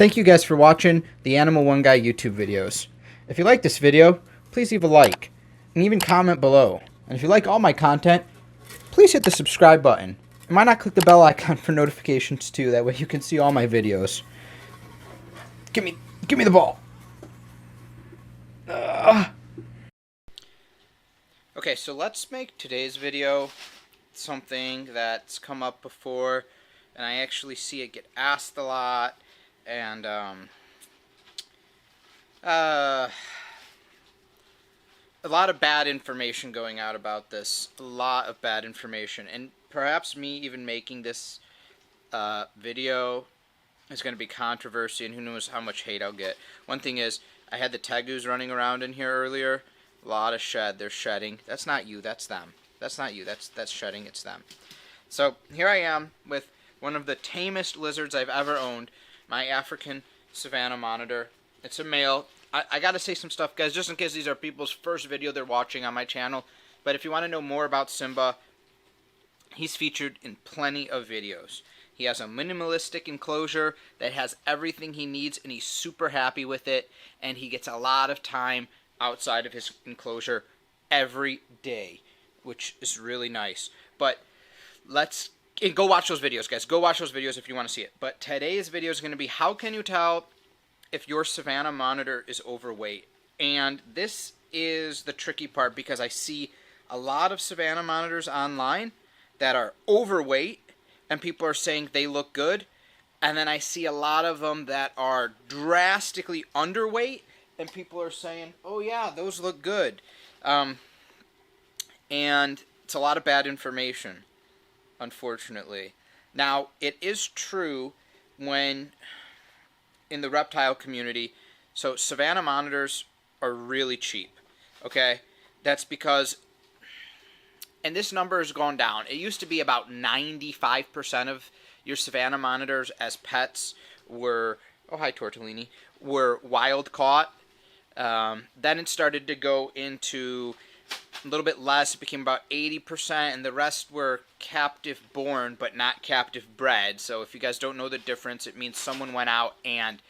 Thank you guys for watching the Animal One Guy YouTube videos. If you like this video, please leave a like and even comment below. And if you like all my content, please hit the subscribe button. And why not click the bell icon for notifications too? That way you can see all my videos. Give me the ball. Okay, so let's make today's video something that's come up before, and I actually see it get asked a lot, and a lot of bad information going out about this. A lot of bad information, and perhaps me even making this video is going to be controversy, and who knows how much hate I'll get. One thing is, I had the tegus running around in here earlier. A lot of shed. They're shedding. That's not you. That's them. That's not you. That's shedding. It's them. So here I am with one of the tamest lizards I've ever owned. My African Savannah Monitor. It's a male. I gotta say some stuff, guys, just in case these are people's first video they're watching on my channel. But if you want to know more about Simba, he's featured in plenty of videos. He has a minimalistic enclosure that has everything he needs, and he's super happy with it. And he gets a lot of time outside of his enclosure every day, which is really nice. But go watch those videos, guys. Go watch those videos if you want to see it. But today's video is going to be, how can you tell if your Savannah Monitor is overweight? And this is the tricky part, because I see a lot of Savannah Monitors online that are overweight, and people are saying they look good. And then I see a lot of them that are drastically underweight, and people are saying, oh yeah, those look good. And it's a lot of bad information, unfortunately. Now, it is true when in the reptile community, so Savannah Monitors are really cheap, okay? That's because, and this number has gone down. It used to be about 95% of your Savannah Monitors as pets were, oh hi Tortellini, were wild caught. Then it started to go into a little bit less. It became about 80%, and the rest were captive born but not captive bred. So if you guys don't know the difference, it means someone went out and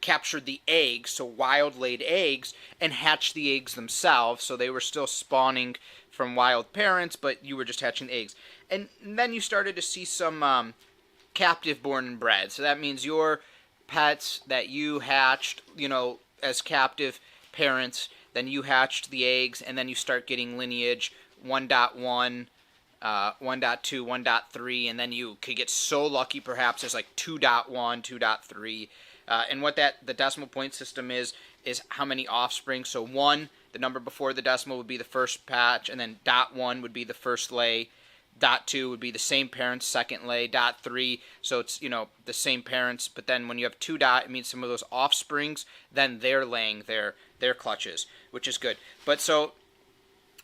captured the eggs, so wild laid eggs, and hatched the eggs themselves. So they were still spawning from wild parents, but you were just hatching the eggs. And then you started to see some captive born and bred. So that means your pets that you hatched, you know, as captive parents, then you hatched the eggs, and then you start getting lineage 1.1, 1.2, 1.3, and then you could get so lucky perhaps there's like 2.1, 2.3. And what the decimal point system is how many offspring. So 1, the number before the decimal, would be the first patch, and then .1 would be the first lay. .2 would be the same parents' second lay. .3, so it's, you know, the same parents, but then when you have 2 it means some of those offsprings, then they're laying their clutches, which is good. But so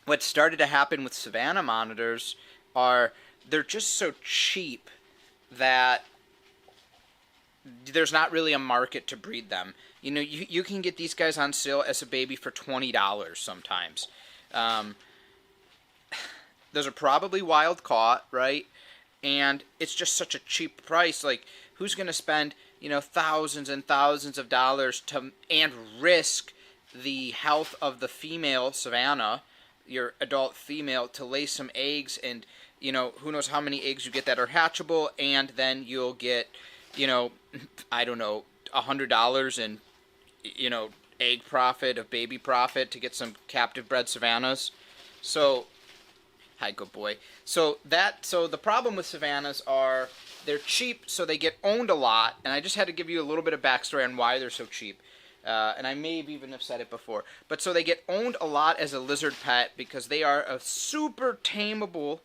what started to happen with Savannah Monitors are they're just so cheap that there's not really a market to breed them. You know, you can get these guys on sale as a baby for $20 sometimes. Those are probably wild caught, right? And it's just such a cheap price. Like, who's going to spend, you know, thousands and thousands of dollars and risk the health of the female Savannah, your adult female, to lay some eggs, and, you know, who knows how many eggs you get that are hatchable, and then you'll get, you know, I don't know, $100 in, you know, egg profit, of baby profit, to get some captive bred Savannahs. So, hi, good boy. So the problem with Savannahs are they're cheap, so they get owned a lot. And I just had to give you a little bit of backstory on why they're so cheap. And I may even have said it before. But so they get owned a lot as a lizard pet because they are a super tameable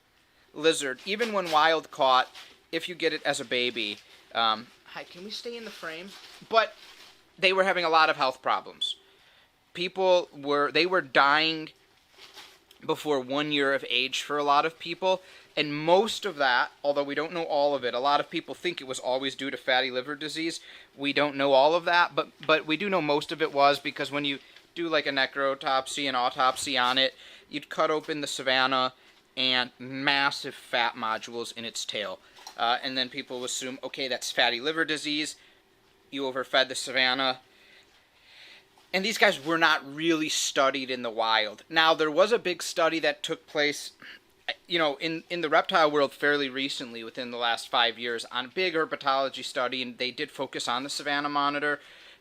lizard, even when wild caught, if you get it as a baby. Hi, can we stay in the frame? But they were having a lot of health problems. They were dying before 1 year of age for a lot of people, and most of that, although we don't know all of it, a lot of people think it was always due to fatty liver disease. We don't know all of that, but we do know most of it was because when you do like a necrotopsy, an autopsy on it, you'd cut open the Savannah and massive fat nodules in its tail. And then people assume, okay, that's fatty liver disease. you overfed the Savannah. And these guys were not really studied in the wild. Now, there was a big study that took place, in the reptile world fairly recently, within the last 5 years, on a big herpetology study, and they did focus on the Savannah Monitor.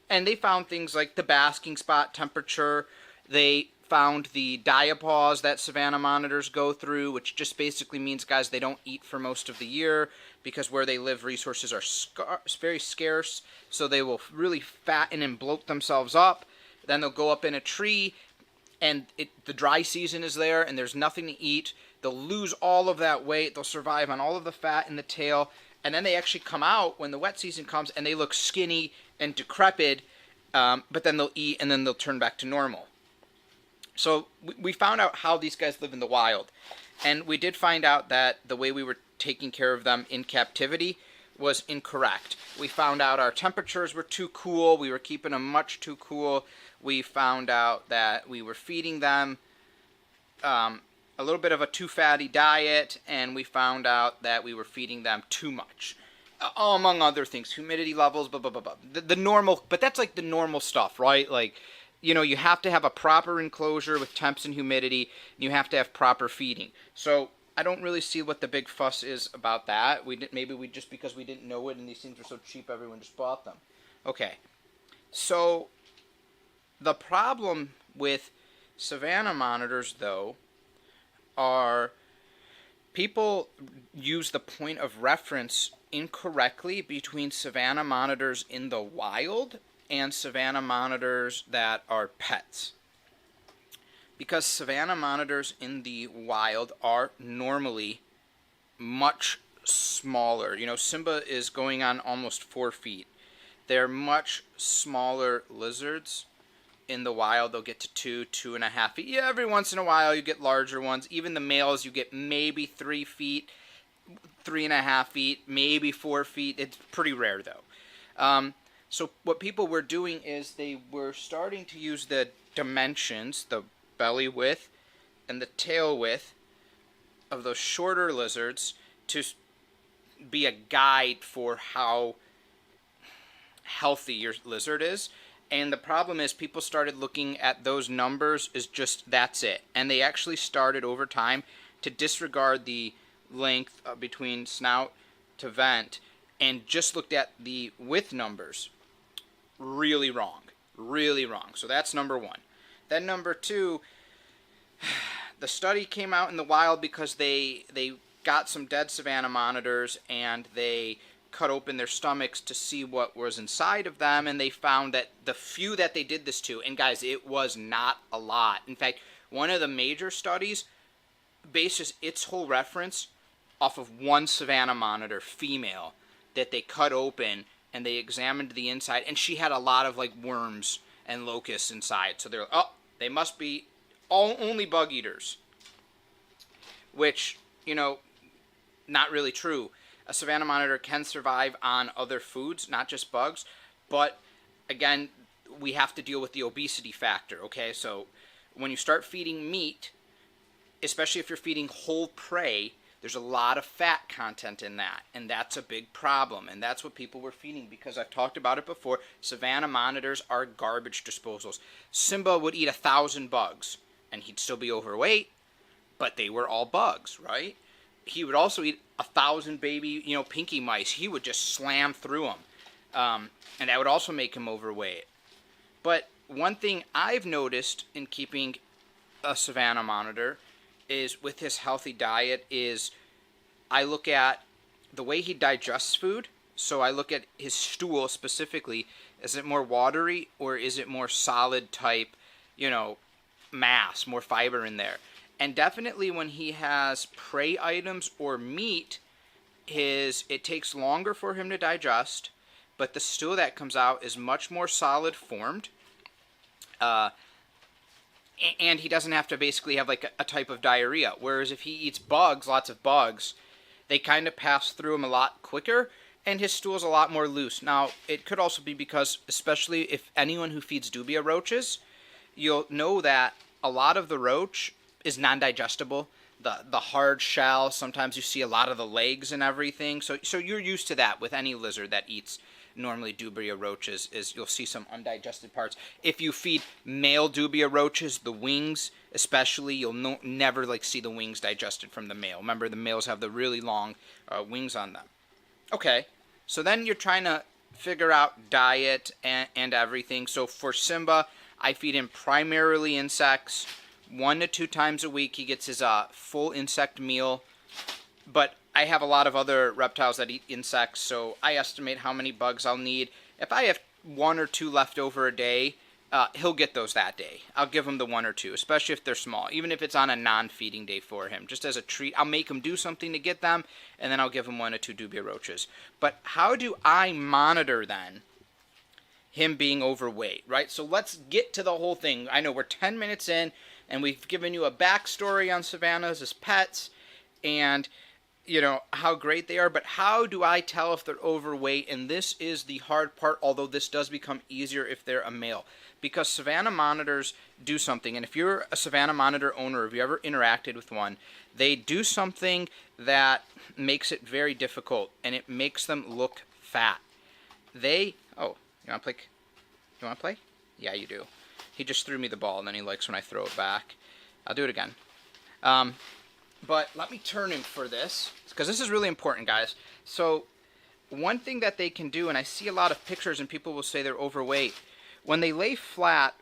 And they found things like the basking spot temperature. They found the diapause that Savannah Monitors go through, which just basically means, guys, they don't eat for most of the year because where they live, resources are very scarce. So they will really fatten and bloat themselves up. Then they'll go up in a tree, and the dry season is there, and there's nothing to eat. They'll lose all of that weight. They'll survive on all of the fat in the tail. And then they actually come out when the wet season comes, and they look skinny and decrepit, but then they'll eat, and then they'll turn back to normal. So we found out how these guys live in the wild. And we did find out that the way we were taking care of them in captivity was incorrect. We found out our temperatures were too cool. We were keeping them much too cool. We found out that we were feeding them a little bit of a too fatty diet, and we found out that we were feeding them too much, among other things, humidity levels, blah, blah, blah, blah. The normal, but that's like the normal stuff, right? Like, you have to have a proper enclosure with temps and humidity, and you have to have proper feeding. So I don't really see what the big fuss is about that. Maybe just because we didn't know it and these things were so cheap, everyone just bought them. Okay, so the problem with Savannah Monitors, though, are people use the point of reference incorrectly between Savannah Monitors in the wild and Savannah Monitors that are pets. Because Savannah Monitors in the wild are normally much smaller. Simba is going on almost 4 feet. They're much smaller lizards. In the wild, they'll get to 2.5 feet. Yeah, every once in a while you get larger ones. Even the males, you get maybe 3 feet, 3.5 feet, maybe 4 feet. It's pretty rare, though. So what people were doing is they were starting to use the dimensions, the belly width and the tail width of those shorter lizards to be a guide for how healthy your lizard is. And the problem is people started looking at those numbers as just that's it. And they actually started over time to disregard the length between snout to vent and just looked at the width numbers. Really wrong. Really wrong. So that's number one. Then number two, the study came out in the wild because they got some dead Savannah Monitors and they cut open their stomachs to see what was inside of them, and they found that the few that they did this to, and guys, it was not a lot. In fact, one of the major studies bases its whole reference off of one Savannah Monitor, female, that they cut open and they examined the inside, and she had a lot of like worms and locusts inside. So they're like, oh, they must be only bug eaters, which, not really true. A Savannah Monitor can survive on other foods, not just bugs, but again, we have to deal with the obesity factor, okay? So when you start feeding meat, especially if you're feeding whole prey, there's a lot of fat content in that, and that's a big problem, and that's what people were feeding because I've talked about it before. Savannah Monitors are garbage disposals. Simba would eat 1,000 bugs, and he'd still be overweight, but they were all bugs, right? He would also eat 1,000 baby, pinky mice. He would just slam through them. And that would also make him overweight. But one thing I've noticed in keeping a Savannah Monitor is with his healthy diet is I look at the way he digests food. So I look at his stool specifically. Is it more watery or is it more solid type, mass, more fiber in there? And definitely when he has prey items or meat, it takes longer for him to digest, but the stool that comes out is much more solid formed. And he doesn't have to basically have like a type of diarrhea. Whereas if he eats bugs, lots of bugs, they kind of pass through him a lot quicker, and his stool's a lot more loose. Now, it could also be because, especially if anyone who feeds dubia roaches, you'll know that a lot of the roach is non-digestible. The hard shell, sometimes you see a lot of the legs and everything. So you're used to that with any lizard that eats normally dubia roaches is you'll see some undigested parts. If you feed male dubia roaches, the wings especially, you'll never like see the wings digested from the male. Remember, the males have the really long wings on them. Okay, so then you're trying to figure out diet and everything. So for Simba, I feed him primarily insects. 1 to 2 times a week he gets his full insect meal. But I have a lot of other reptiles that eat insects, so I estimate how many bugs I'll need. If I have 1 or 2 left over a day, he'll get those that day. I'll give him the 1 or 2, especially if they're small, even if it's on a non-feeding day for him. Just as a treat, I'll make him do something to get them, and then I'll give him 1 or 2 dubia roaches. But how do I monitor, then, him being overweight, right? So let's get to the whole thing. I know we're 10 minutes in, and we've given you a backstory on Savannahs as pets, and you know, how great they are, but how do I tell if they're overweight? And this is the hard part, although this does become easier if they're a male. Because Savannah Monitors do something, and if you're a Savannah Monitor owner, if you ever interacted with one, they do something that makes it very difficult, and it makes them look fat. They, oh, you want to play? You want to play? Yeah, you do. He just threw me the ball, and then he likes when I throw it back. I'll do it again. But let me turn him for this, because this is really important, guys. So one thing that they can do, and I see a lot of pictures and people will say they're overweight, when they lay flat,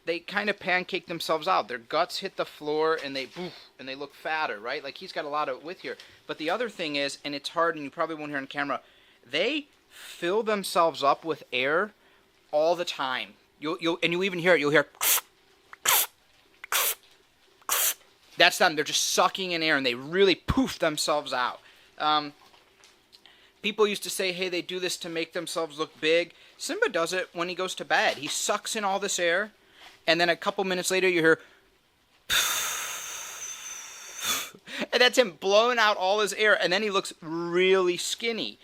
they kind of pancake themselves out. Their guts hit the floor and they boof, and they look fatter, right? Like he's got a lot of width here. But the other thing is, and it's hard and you probably won't hear on camera, they fill themselves up with air all the time. And you even hear it. You'll hear that's them. They're just sucking in air, and they really poof themselves out. People used to say, hey, they do this to make themselves look big. Simba does it when he goes to bed. He sucks in all this air, and then a couple minutes later you hear, and that's him blowing out all his air, and then he looks really skinny.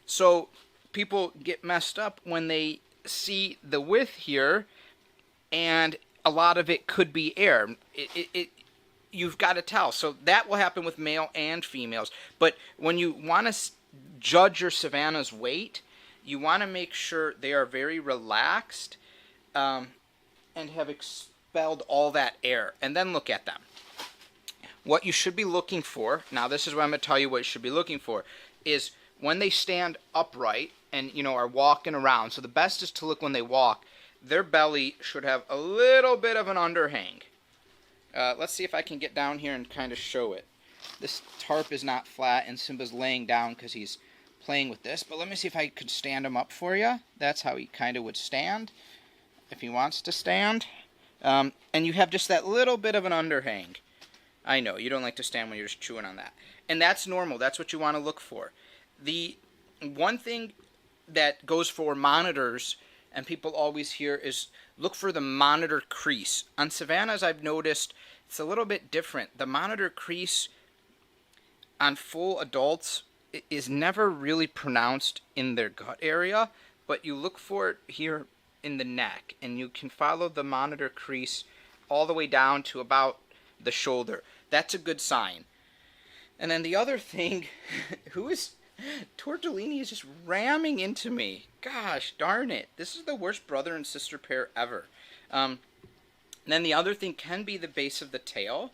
So people get messed up when they see the width here, and a lot of it could be air. You've got to tell. So that will happen with male and females. But when you want to judge your Savannah's weight, you want to make sure they are very relaxed and have expelled all that air. And then look at them. What you should be looking for, now this is what I'm going to tell you what you should be looking for, is when they stand upright and, you know, are walking around. So the best is to look when they walk. Their belly should have a little bit of an underhang. Let's see if I can get down here and kind of show it. This tarp is not flat, and Simba's laying down because he's playing with this. But let me see if I could stand him up for you. That's how he kind of would stand, if he wants to stand. And you have just that little bit of an underhang. I know, you don't like to stand when you're just chewing on that. And that's normal. That's what you want to look for. The one thing that goes for monitors, and people always hear, is look for the monitor crease. On Savannahs, I've noticed it's a little bit different. The monitor crease on full adults is never really pronounced in their gut area, but you look for it here in the neck, and you can follow the monitor crease all the way down to about the shoulder. That's a good sign. And then the other thing, Tortellini is just ramming into me. Gosh darn it. This is the worst brother and sister pair ever. Then the other thing can be the base of the tail.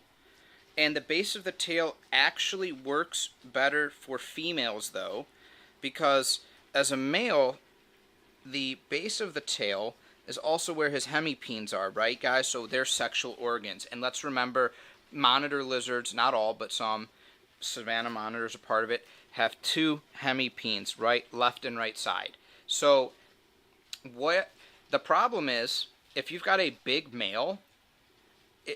And the base of the tail actually works better for females, though, because as a male, the base of the tail is also where his hemipenes are, right, guys? So they're sexual organs. And let's remember, monitor lizards, not all, but some, Savannah monitors are part of it, have 2 hemipenes, right, left and right side. So what the problem is, if you've got a big male,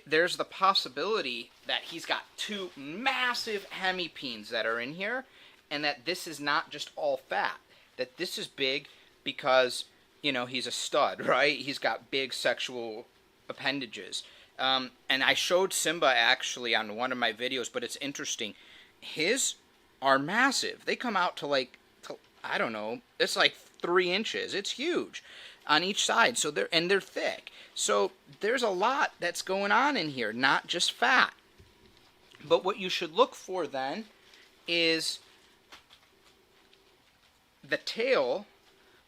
there's the possibility that he's got 2 massive hemipenes that are in here, and that this is not just all fat, that this is big because, you know, he's a stud, right? He's got big sexual appendages. And I showed Simba actually on one of my videos, but it's interesting. His are massive. They come out to I don't know, it's like 3 inches. It's huge on each side. So they're thick. So there's a lot that's going on in here, not just fat. But what you should look for then is the tail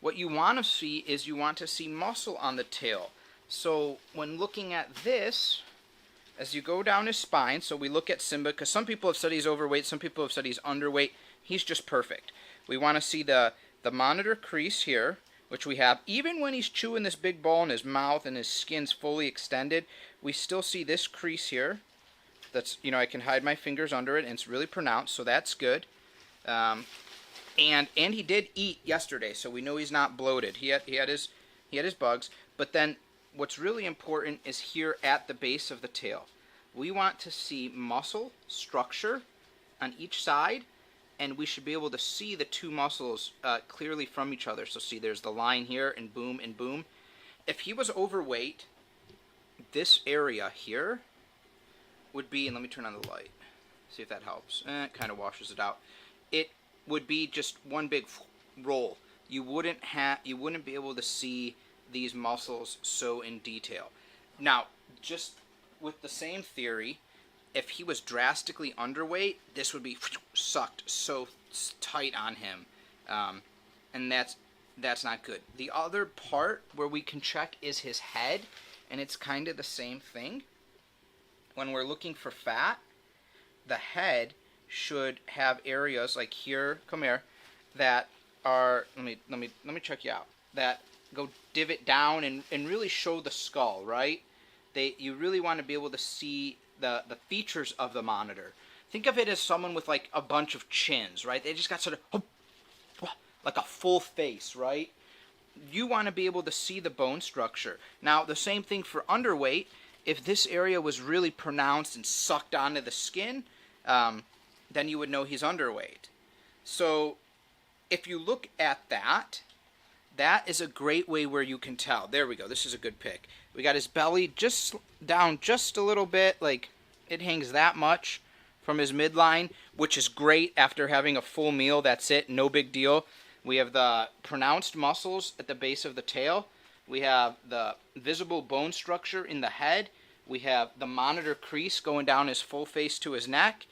what you want to see is you want to see muscle on the tail. So when looking at this, as you go down his spine, so we look at Simba, because some people have said he's overweight, some people have said he's underweight. He's just perfect. We want to see the monitor crease here, which we have. Even when he's chewing this big ball in his mouth and his skin's fully extended, we still see this crease here. That's, you know, I can hide my fingers under it, and it's really pronounced, so that's good. And he did eat yesterday, so we know he's not bloated. He had his bugs, but then what's really important is here at the base of the tail. We want to see muscle structure on each side, and we should be able to see the two muscles clearly from each other. So see, there's the line here, and boom, and boom. If he was overweight, this area here would be, and let me turn on the light, see if that helps. It kind of washes it out. It would be just one big roll. You wouldn't be able to see these muscles so in detail. Now, just with the same theory, if he was drastically underweight, this would be sucked so tight on him, and that's not good. The other part where we can check is his head, and it's kind of the same thing. When we're looking for fat, the head should have areas like here, come here, that are, let me check you out, that go divot down and really show the skull, right? You really want to be able to see the features of the monitor. Think of it as someone with like a bunch of chins, right? They just got sort of like a full face, right? You want to be able to see the bone structure. Now, the same thing for underweight. If this area was really pronounced and sucked onto the skin, then you would know he's underweight. So if you look at that, that is a great way where you can tell. There we go. This is a good pick. We got his belly just down just a little bit. Like, it hangs that much from his midline, which is great after having a full meal. That's it. No big deal. We have the pronounced muscles at the base of the tail. We have the visible bone structure in the head. We have the monitor crease going down his full face to his neck.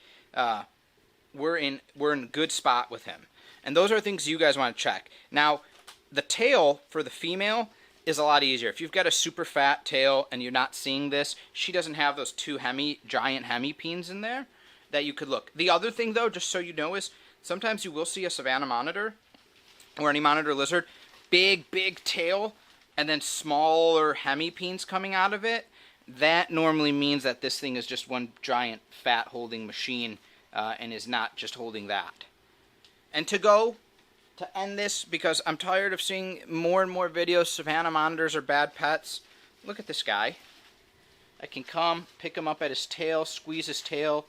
We're in a good spot with him. And those are things you guys want to check. Now, the tail for the female is a lot easier. If you've got a super fat tail and you're not seeing this, she doesn't have those two giant hemipenes in there that you could look. The other thing, though, just so you know, is sometimes you will see a Savannah monitor or any monitor lizard, big tail, and then smaller hemipenes coming out of it. That normally means that this thing is just one giant fat holding machine and is not just holding that. And to end this, because I'm tired of seeing more and more videos, Savannah monitors are bad pets. Look at this guy. I can come, pick him up at his tail, squeeze his tail,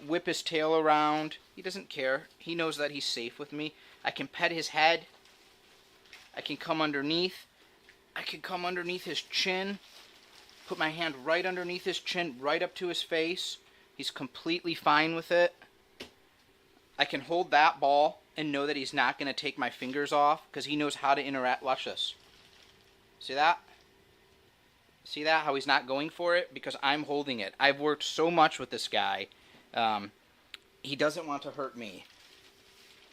whip his tail around. He doesn't care. He knows that he's safe with me. I can pet his head. I can come underneath. I can come underneath his chin. Put my hand right underneath his chin, right up to his face. He's completely fine with it. I can hold that ball and know that he's not going to take my fingers off because he knows how to interact. Watch this. See that? See that? How he's not going for it? Because I'm holding it. I've worked so much with this guy. He doesn't want to hurt me.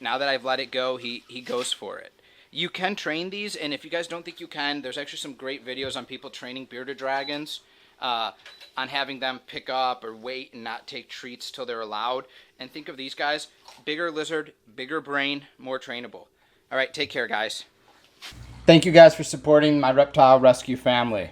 Now that I've let it go, he goes for it. You can train these, and if you guys don't think you can, there's actually some great videos on people training bearded dragons, on having them pick up or wait and not take treats till they're allowed. And think of these guys, bigger lizard, bigger brain, more trainable. All right, take care, guys. Thank you guys for supporting my reptile rescue family.